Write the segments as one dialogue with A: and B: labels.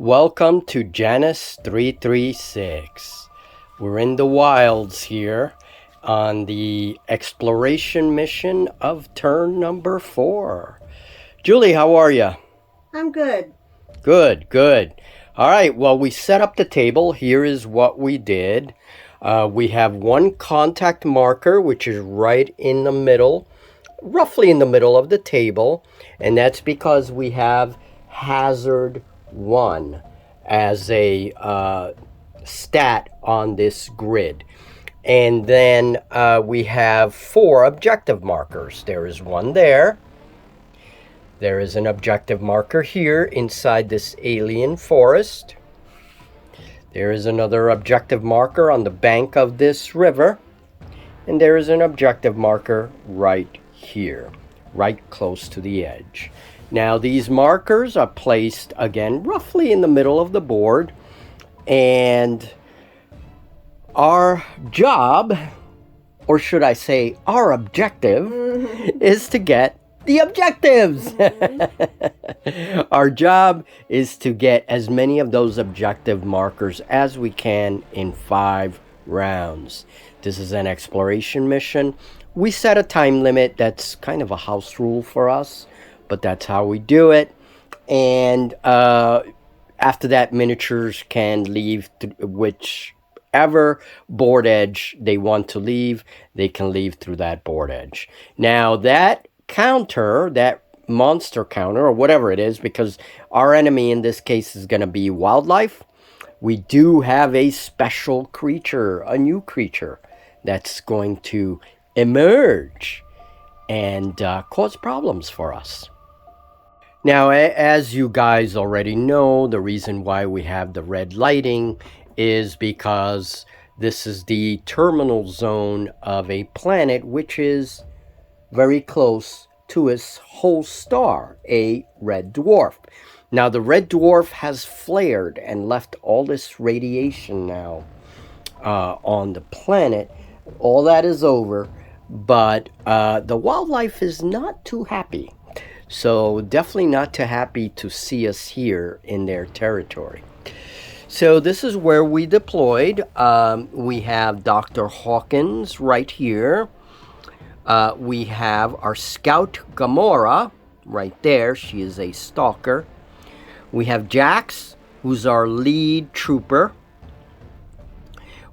A: Welcome to Janus 336. We're in the wilds here on the exploration mission of turn number 4. Julie, how are you?
B: I'm good.
A: Good. All right, well, we set up the table. Here is what we did. We have one contact marker, which is right in the middle, roughly in the middle of the table, and that's because we have hazard 1 as a stat on this grid. And then we have 4 objective markers. There is one there. There is an objective marker here inside this alien forest. There is another objective marker on the bank of this river. And there is an objective marker right here, right close to the edge. Now these markers are placed again roughly in the middle of the board, and our job, or should I say our objective, is to get the objectives. Our job is to get as many of those objective markers as we can in 5 rounds. This is an exploration mission. We set a time limit. That's kind of a house rule for us, but that's how we do it. And after that, miniatures can leave whichever board edge they want to leave. They can leave through that board edge. Now that counter, that monster counter, or whatever it is, because our enemy in this case is going to be wildlife, we do have a special creature, a new creature that's going to emerge and cause problems for us. Now, as you guys already know, the reason why we have the red lighting is because this is the terminal zone of a planet which is very close to its host star, a red dwarf. Now, the red dwarf has flared and left all this radiation now on the planet. All that is over, but the wildlife is not too happy. So definitely not too happy to see us here in their territory. So this is where we deployed. We have Dr. Hawkins right here. We have our scout Gamora right there. She is a stalker. We have Jax, who's our lead trooper.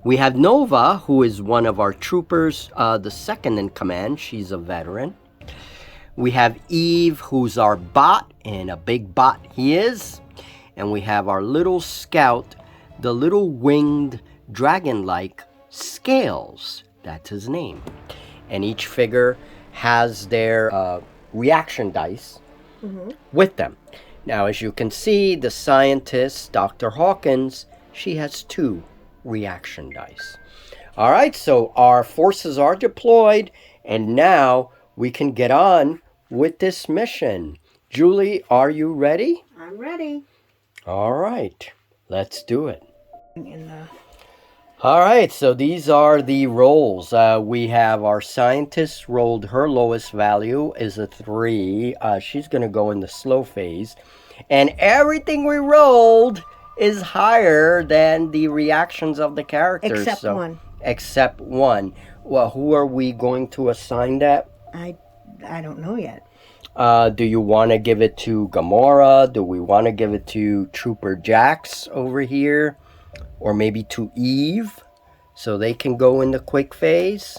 A: We have Nova, who is one of our troopers, the second in command. She's a veteran. We have Eve, who's our bot, and a big bot he is. And we have our little scout, the little winged dragon-like Scales. That's his name. And each figure has their reaction dice with them. Now, as you can see, the scientist, Dr. Hawkins, she has 2 reaction dice. All right, so our forces are deployed, and now we can get on with this mission. Julie, are you ready?
B: I'm ready.
A: All right, let's do it. All right, so these are the rolls. We have our scientist rolled, her lowest value is a 3. She's going to go in the slow phase. And everything we rolled is higher than the reactions of the characters.
B: Except one.
A: Except one. Well, who are we going to assign that?
B: I don't know yet.
A: Do you want to give it to Gamora? Do we want to give it to Trooper Jax over here? Or maybe to Eve, so they can go in the quick phase?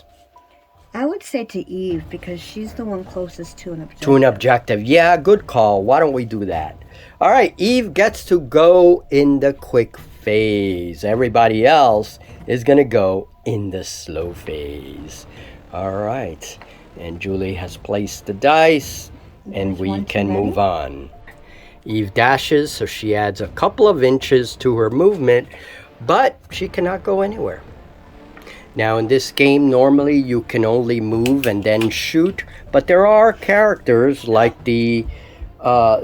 B: I would say to Eve, because she's the one closest to an objective.
A: To an objective. Yeah, good call. Why don't we do that? All right, Eve gets to go in the quick phase. Everybody else is going to go in the slow phase. All right. And Julie has placed the dice, and we can move on. Eve dashes, so she adds a couple of inches to her movement, but she cannot go anywhere. Now, in this game, normally you can only move and then shoot, but there are characters like the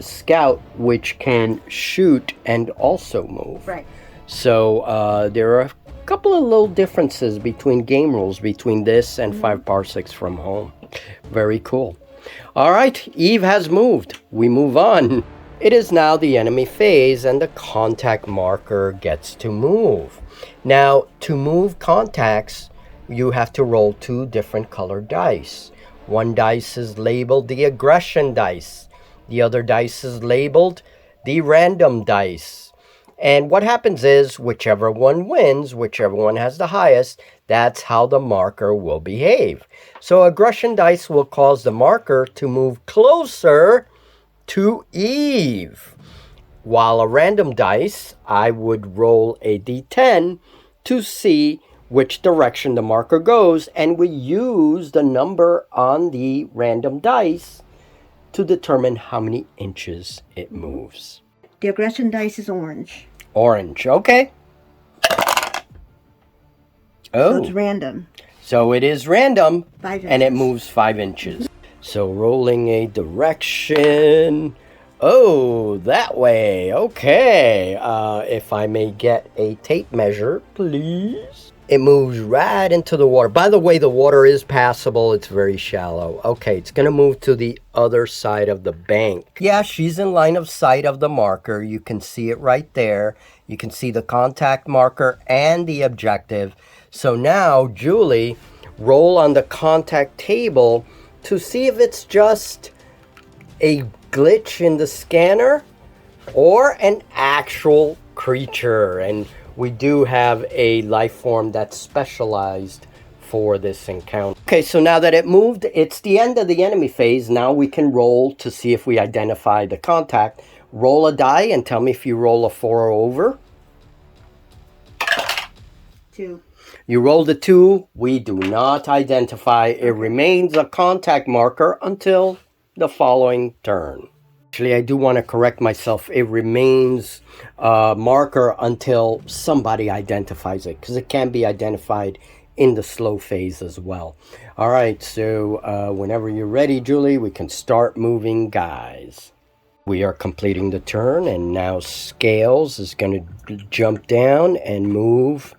A: scout which can shoot and also move.
B: Right.
A: So there are a couple of little differences between game rules between this and 5 parsecs from home. Very cool. All right, Eve has moved. We move on. It is now the enemy phase and the contact marker gets to move. Now, to move contacts, you have to roll 2 different colored dice. One dice is labeled the aggression dice. The other dice is labeled the random dice. And what happens is, whichever one wins, whichever one has the highest, that's how the marker will behave. So aggression dice will cause the marker to move closer to Eve. While a random dice, I would roll a d10 to see which direction the marker goes, and we use the number on the random dice to determine how many inches it moves.
B: The aggression dice is orange.
A: Orange, okay. Oh.
B: So it's random.
A: So it is random,
B: 5 inches.
A: and it moves 5 inches. So rolling a direction. Oh, that way. Okay. If I may get a tape measure, please. It moves right into the water. By the way, the water is passable. It's very shallow. Okay, it's going to move to the other side of the bank. Yeah, she's in line of sight of the marker. You can see it right there. You can see the contact marker and the objective. So now, Julie, roll on the contact table to see if it's just a glitch in the scanner or an actual creature. And we do have a life form that's specialized for this encounter. Okay, so now that it moved, it's the end of the enemy phase. Now we can roll to see if we identify the contact. Roll a die and tell me if you roll a 4 or over.
B: 2.
A: You rolled a 2. We do not identify. It remains a contact marker until the following turn. Actually, I do want to correct myself. It remains a marker until somebody identifies it, because it can be identified in the slow phase as well. All right, so whenever you're ready, Julie, we can start moving guys. We are completing the turn, and now Scales is going to jump down and move.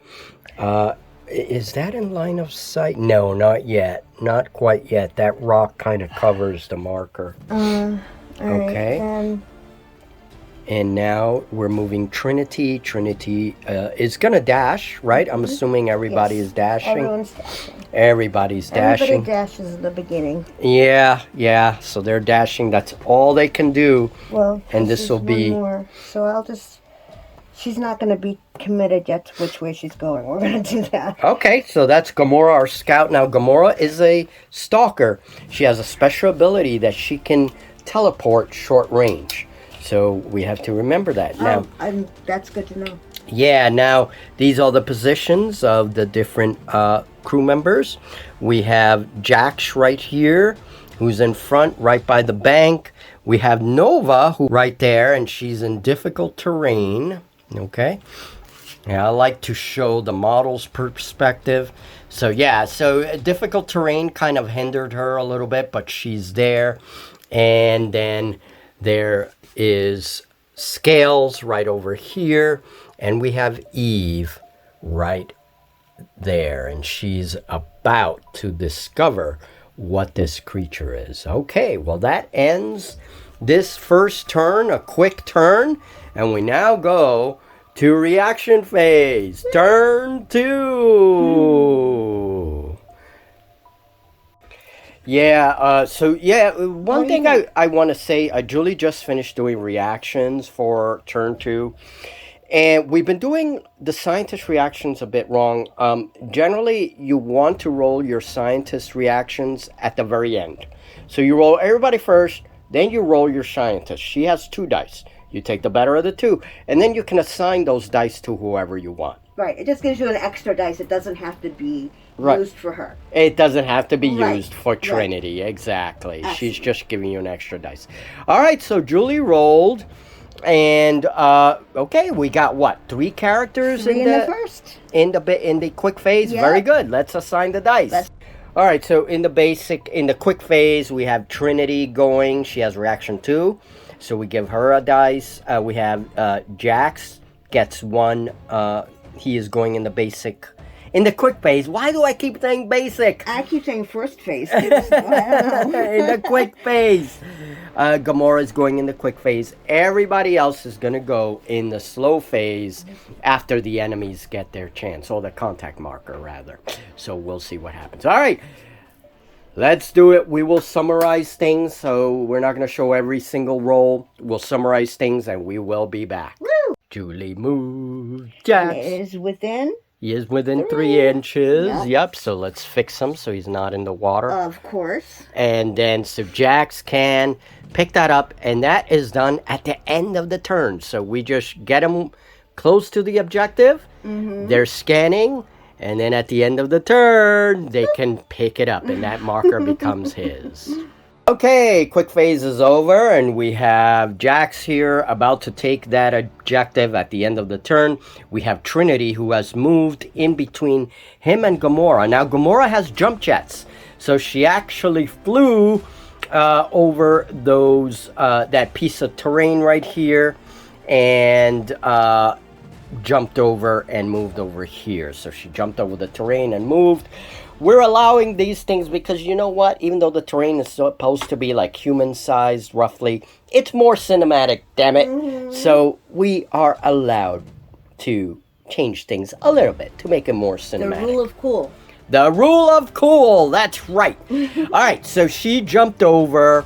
A: Is that in line of sight? No, not yet. Not quite yet. That rock kind of covers the marker. Okay.
B: Right,
A: and now we're moving Trinity. Trinity is going to dash, right? I'm assuming everybody is dashing.
B: Everyone's dashing.
A: Everybody's dashing.
B: Everybody dashes at the beginning.
A: Yeah. So they're dashing. That's all they can do.
B: Well,
A: and this will be...
B: more. So I'll just... She's not going to be committed yet to which way she's going. We're going to do that.
A: Okay, so that's Gamora, our scout. Now, Gamora is a stalker. She has a special ability that she can teleport short range. So we have to remember that. Now,
B: that's good to know.
A: Yeah, now these are the positions of the different crew members. We have Jax right here, who's in front, right by the bank. We have Nova, who right there, and she's in difficult terrain. Okay. Yeah, I like to show the model's perspective. So yeah, so difficult terrain kind of hindered her a little bit, but she's there. And then there is Scales right over here. And we have Eve right there. And she's about to discover what this creature is. Okay, well that ends this first turn, a quick turn. And we now go to reaction phase. Turn 2. Yeah, one thing I want to say, Julie just finished doing reactions for turn 2. And we've been doing the scientist reactions a bit wrong. Generally, you want to roll your scientist reactions at the very end. So you roll everybody first, then you roll your scientist. She has 2 dice. You take the better of the 2, and then you can assign those dice to whoever you want.
B: Right. It just gives you an extra dice. It doesn't have to be used for her.
A: It doesn't have to be used for Trinity. Right. Exactly.
B: Excellent.
A: She's just giving you an extra dice. All right, so Julie rolled, and okay, we got what? 3 characters
B: 3
A: in the
B: first.
A: In the quick phase.
B: Yep.
A: Very good. Let's assign the dice. All right, so in the quick phase, we have Trinity going. She has reaction 2. So we give her a dice. We have Jax gets 1. He is going in the basic in the quick phase. Why do I keep saying basic?
B: I keep saying first phase. Too, so I don't know.
A: In the quick phase. Gamora is going in the quick phase. Everybody else is going to go in the slow phase after the enemies get their chance, or the contact marker, rather. So we'll see what happens. All right. Let's do it. We will summarize things, so we're not going to show every single roll. We'll summarize things, and we will be back.
B: Woo!
A: Julie moves Jax.
B: It is within.
A: He is within 3 inches.
B: Yep.
A: Yep. So let's fix him so he's not in the water.
B: Of course.
A: And then so Jax can pick that up, and that is done at the end of the turn. So we just get him close to the objective. Mm-hmm. They're scanning. And then at the end of the turn, they can pick it up, and that marker becomes his. Okay, quick phase is over, and we have Jax here about to take that objective at the end of the turn. We have Trinity, who has moved in between him and Gamora. Now, Gamora has jump jets, so she actually flew over those that piece of terrain right here, and jumped over and moved over here. So she jumped over the terrain and moved. We're allowing these things because you know what? Even though the terrain is supposed to be like human sized roughly, it's more cinematic, damn it. Mm-hmm. So we are allowed to change things a little bit to make it more cinematic.
B: The rule of cool.
A: The rule of cool, that's right. All right, so she jumped over.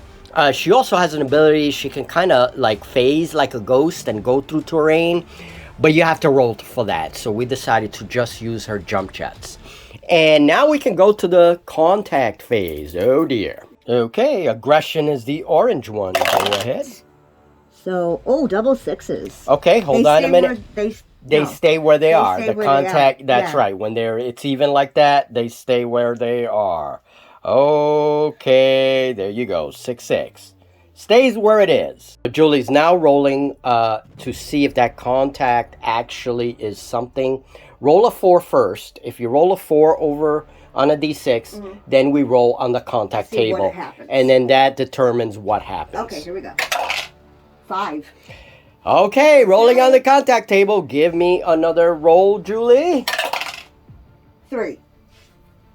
A: She also has an ability, she can kind of like phase like a ghost and go through terrain. But you have to roll for that. So we decided to just use her jump jets. And now we can go to the contact phase. Oh dear. Okay, aggression is the orange one. Go ahead.
B: So, double sixes.
A: Okay, hold on a minute. They
B: no.
A: stay where they are.
B: Stay
A: The
B: where
A: contact,
B: they are.
A: that's
B: Yeah.
A: right. When it's even like that, they stay where they are. Okay, there you go. 6-6. Stays where it is. Julie's now rolling to see if that contact actually is something. Roll a 4 first. If you roll a 4 over on a d6, then we roll on the contact
B: See what
A: table.
B: happens.
A: And then that determines what happens.
B: Okay, here we go. 5.
A: Okay, rolling on the contact table. Give me another roll, Julie.
B: 3.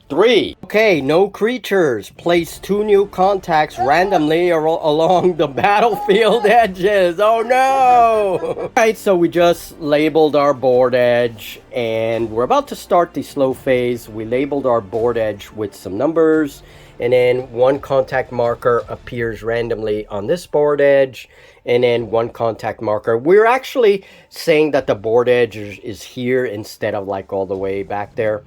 A: 3. Okay, no creatures. Place 2 new contacts randomly along the battlefield edges. Oh no! Alright, so we just labeled our board edge, and we're about to start the slow phase. We labeled our board edge with some numbers, and then 1 contact marker appears randomly on this board edge, and then 1 contact marker. We're actually saying that the board edge is here instead of like all the way back there.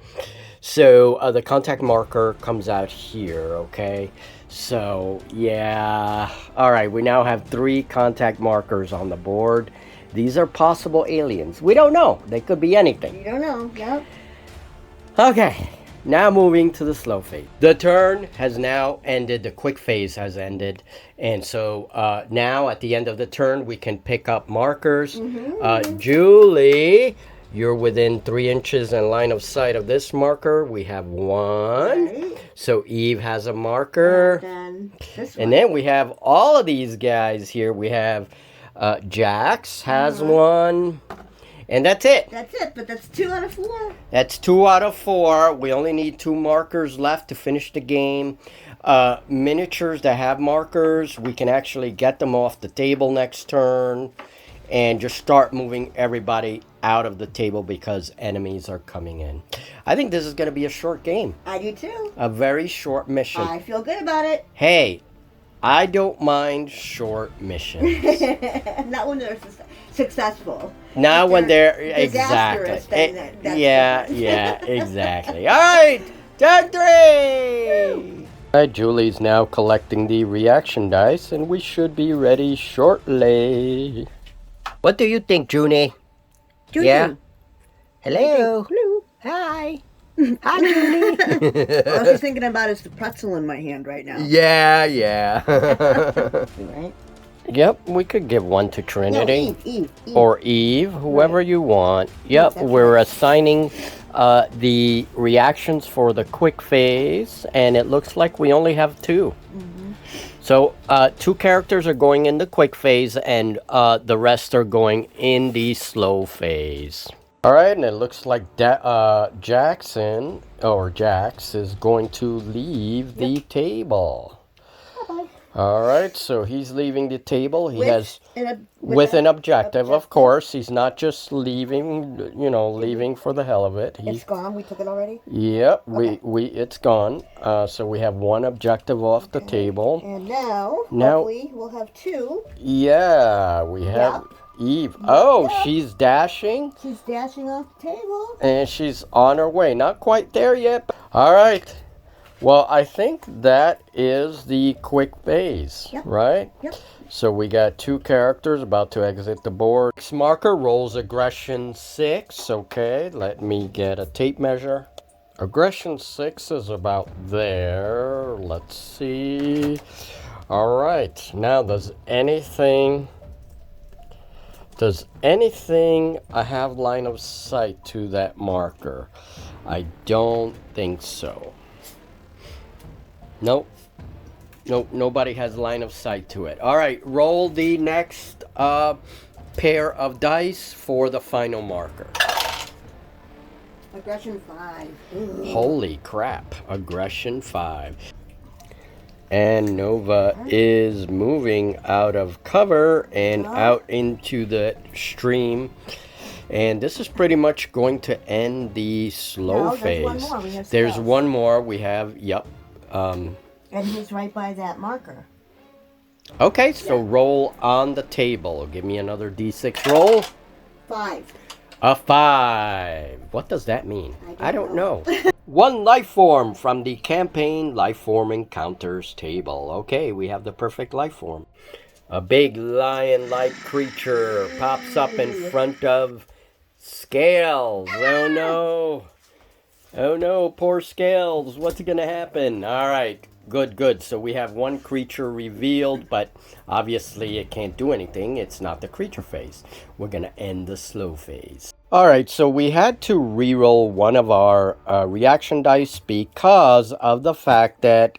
A: So the contact marker comes out here, okay? So, yeah. All right, we now have 3 contact markers on the board. These are possible aliens. We don't know. They could be anything.
B: You don't know, yep.
A: Okay, now moving to the slow phase. The turn has now ended. The quick phase has ended. And so now at the end of the turn, we can pick up markers. Julie... You're within 3 inches in line of sight of this marker. We have 1. Right. So Eve has a marker.
B: And then this one.
A: And then we have all of these guys here. We have Jax has 1. And that's it.
B: That's it, but that's 2 out of 4.
A: That's 2 out of 4. We only need 2 markers left to finish the game. Miniatures that have markers, we can actually get them off the table next turn. And just start moving everybody out of the table because enemies are coming in. I think this is going to be a short game.
B: I do too.
A: A very short mission.
B: I feel good about it.
A: Hey, I don't mind short missions.
B: Not when they're successful.
A: Not when they're
B: disastrous,
A: exactly. Yeah, exactly. All right, turn 3. All right, Julie's now collecting the reaction dice, and we should be ready shortly. What do you think, Junie?
B: Junie.
A: Yeah. Hello.
B: Hello.
A: Hi. Hi, Junie.
B: All I was thinking about is the pretzel in my hand right now.
A: Yeah.
B: Right?
A: Yep, we could give 1 to Trinity.
B: No, Eve.
A: Or Eve, whoever you want. Yep, we're assigning the reactions for the quick phase, and it looks like we only have 2. So 2 characters are going in the quick phase, and the rest are going in the slow phase. All right, and it looks like Jackson, or Jax, is going to leave the table.
B: Bye-bye.
A: All right, so he's leaving the table. He
B: With
A: has with an objective, of course. He's not just leaving, you know, leaving for the hell of it.
B: It's gone. We took it already.
A: Yep, it's gone. So we have one objective off the table.
B: And now, hopefully, we'll have two.
A: Yeah, we have Eve. Oh, she's dashing.
B: She's dashing off the table.
A: And she's on her way. Not quite there yet. All right. Well, I think that is the quick phase, right?
B: Yep.
A: So we got two characters about to exit the board. Next marker rolls aggression 6. Okay, let me get a tape measure. Aggression 6 is about there. Let's see. All right. Now, does anything I have line of sight to that marker? I don't think so. Nope. Nope, nobody has line of sight to it. All right, roll the next pair of dice for the final marker.
B: Aggression 5. Ooh.
A: Holy crap, aggression 5. And Nova is moving out of cover and out into the stream. And this is pretty much going to end the slow phase.
B: There's one more.
A: There's one more. We have,
B: and he's right by that marker.
A: Okay, so roll on the table. Give me another d6 roll.
B: 5.
A: A 5. What does that mean? I don't know. One life form from the campaign life form encounters table. Okay, we have the perfect life form. A big lion-like creature pops up in front of Scales. Oh no. Oh no, poor Scales. What's going to happen? All right. Good. So we have one creature revealed, but obviously it can't do anything. It's not the creature phase. We're going to end the slow phase. All right, so we had to reroll one of our reaction dice because of the fact that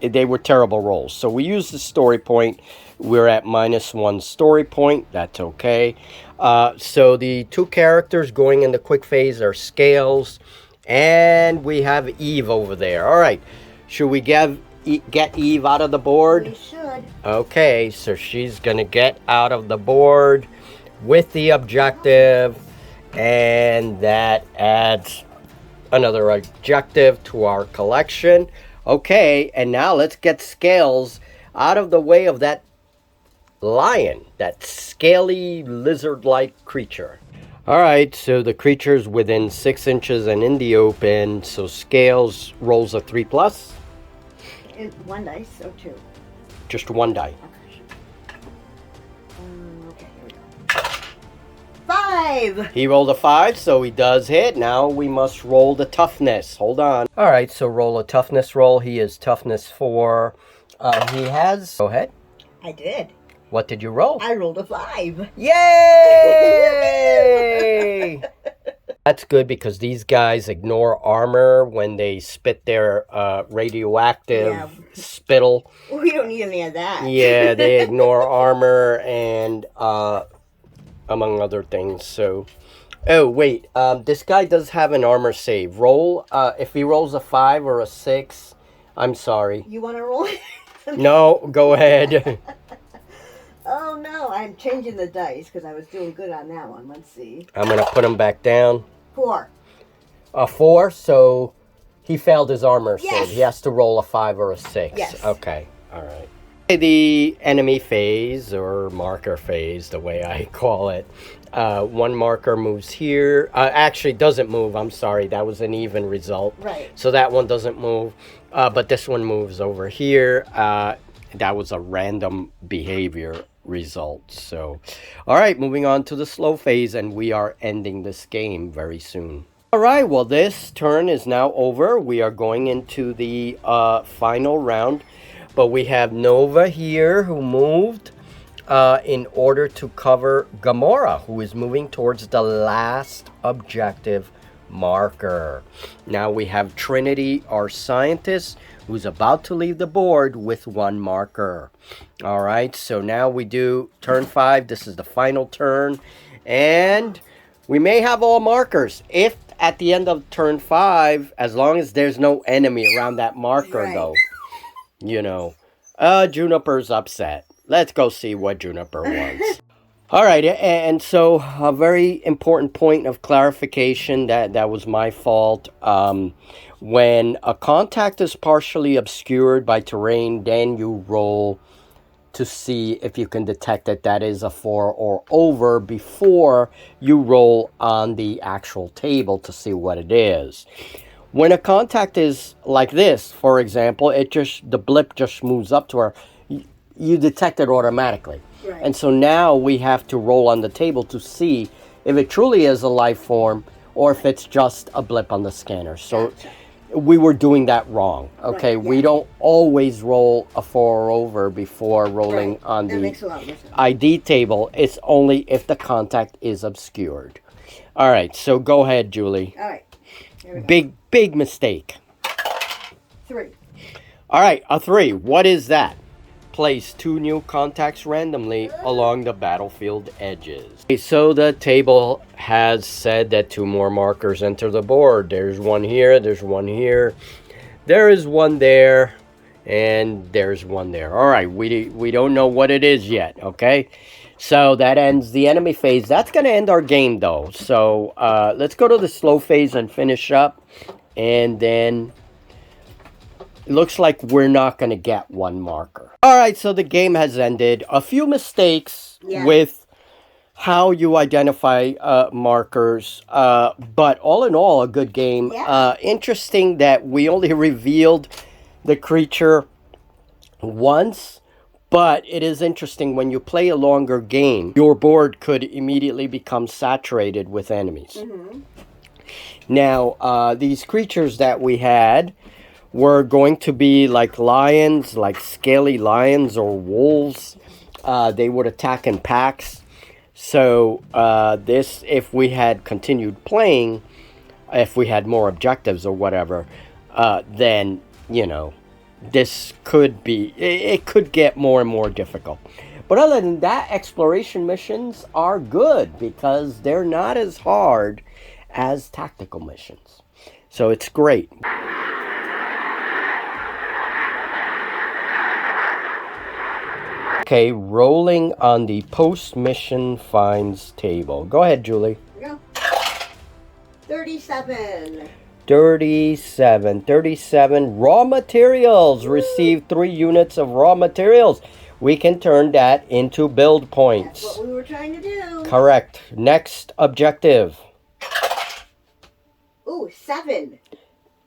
A: they were terrible rolls. So we used the story point. We're at -1 story point. That's okay. So the two characters going in the quick phase are Scales, and we have Eve over there. All right. Should we get Eve out of the board?
B: We should.
A: Okay, so she's going to get out of the board with the objective, and that adds another objective to our collection. Okay, and now let's get Scales out of the way of that lion, that scaly lizard-like creature. All right, so the creature's within 6 inches and in the open, so Scales rolls a 3+.
B: And one dice or two?
A: Just one die.
B: Okay, here we go. 5!
A: He rolled a 5, so he does hit. Now we must roll the toughness. Hold on. All right, so roll a toughness roll. He is toughness 4. He has... Go ahead.
B: I did.
A: What did you roll?
B: I rolled a 5.
A: Yay! That's good because these guys ignore armor when they spit their radioactive spittle.
B: We don't need any of that.
A: Yeah, they ignore armor and among other things. So, oh wait, this guy does have an armor save. Roll if he rolls a 5 or a 6. I'm sorry.
B: You want to roll it?
A: No, go ahead.
B: Oh no, I'm changing the dice because I was doing good on that one. Let's see.
A: I'm gonna put him back down.
B: 4.
A: A 4, so he failed his armor save.
B: Yes.
A: He has to roll a 5 or a 6.
B: Yes.
A: Okay, all right. The enemy phase, or marker phase, the way I call it. One marker moves here. Actually, doesn't move. I'm sorry. That was an even result.
B: Right.
A: So that one doesn't move. But this one moves over here. That was a random behavior result. So, all right, moving on to the slow phase, and we are ending this game very soon. All right, well, this turn is now over. We are going into the final round, but we have Nova here who moved in order to cover Gamora, who is moving towards the last objective marker. Now we have Trinity, our scientist, who's about to leave the board with 1 marker. All right, so now we do turn 5. This is the final turn, and We may have all markers. If at the end of turn 5, as long as there's no enemy around that marker, though, you know. Juniper's upset. Let's go see what Juniper wants. All right, and so a very important point of clarification, that was my fault. When a contact is partially obscured by terrain, then you roll to see if you can detect that that is a 4 or over before you roll on the actual table to see what it is. When a contact is like this, for example, the blip just moves up to her, you detect it automatically.
B: Right.
A: And so now we have to roll on the table to see if it truly is a life form or if it's just a blip on the scanner. So
B: Gotcha.
A: we were doing that wrong. Okay,
B: Right,
A: we don't always roll a 4 or over before rolling on
B: That
A: the
B: makes a lot more sense.
A: ID table. It's only if the contact is obscured. All right, so go ahead, Julie.
B: All right. Here we go.
A: Big mistake.
B: 3.
A: All right, a 3. What is that? Place 2 new contacts randomly along the battlefield edges. Okay, so the table has said that 2 more markers enter the board. There's one here, there's one here, there is one there, and there's one there. All right, we don't know what it is yet, okay? So that ends the enemy phase. That's going to end our game, though. So let's go to the slow phase and finish up, and then it looks like we're not going to get 1 marker. All right, so the game has ended. A few mistakes with how you identify markers, but all in all, a good game.
B: Yeah.
A: Interesting that we only revealed the creature once, but it is interesting when you play a longer game, your board could immediately become saturated with enemies.
B: Mm-hmm.
A: Now, these creatures that we had were going to be like lions, like scaly lions or wolves. They would attack in packs. So this, if we had continued playing, if we had more objectives or whatever, then, you know, this could be, it could get more and more difficult. But other than that, exploration missions are good because they're not as hard as tactical missions. So it's great. Okay, rolling on the post-mission finds table. Go ahead, Julie.
B: Here we go. 37.
A: 37. Raw materials. Receive 3 units of raw materials. We can turn that into build points.
B: That's what we were trying to do.
A: Correct. Next objective.
B: Ooh, 7.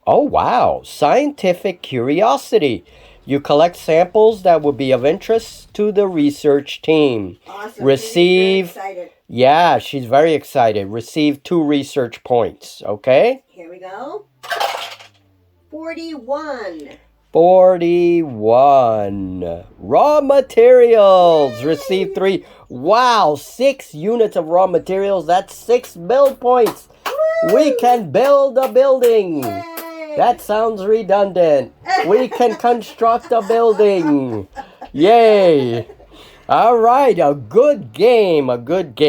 A: Oh, wow. Scientific curiosity. You collect samples that would be of interest to the research team.
B: Awesome.
A: Receive.
B: She's very excited.
A: Yeah, she's very excited. Receive 2 research points. Okay?
B: Here we go. 41.
A: 41. Raw materials.
B: Yay!
A: Receive 3. Wow, 6 units of raw materials. That's 6 build points.
B: Woo!
A: We can build a building.
B: Yay!
A: That sounds redundant. We can construct a building. Yay. All right, a good game.
B: Very, what's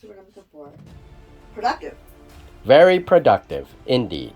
B: the word I'm looking for? Productive.
A: Very productive, indeed.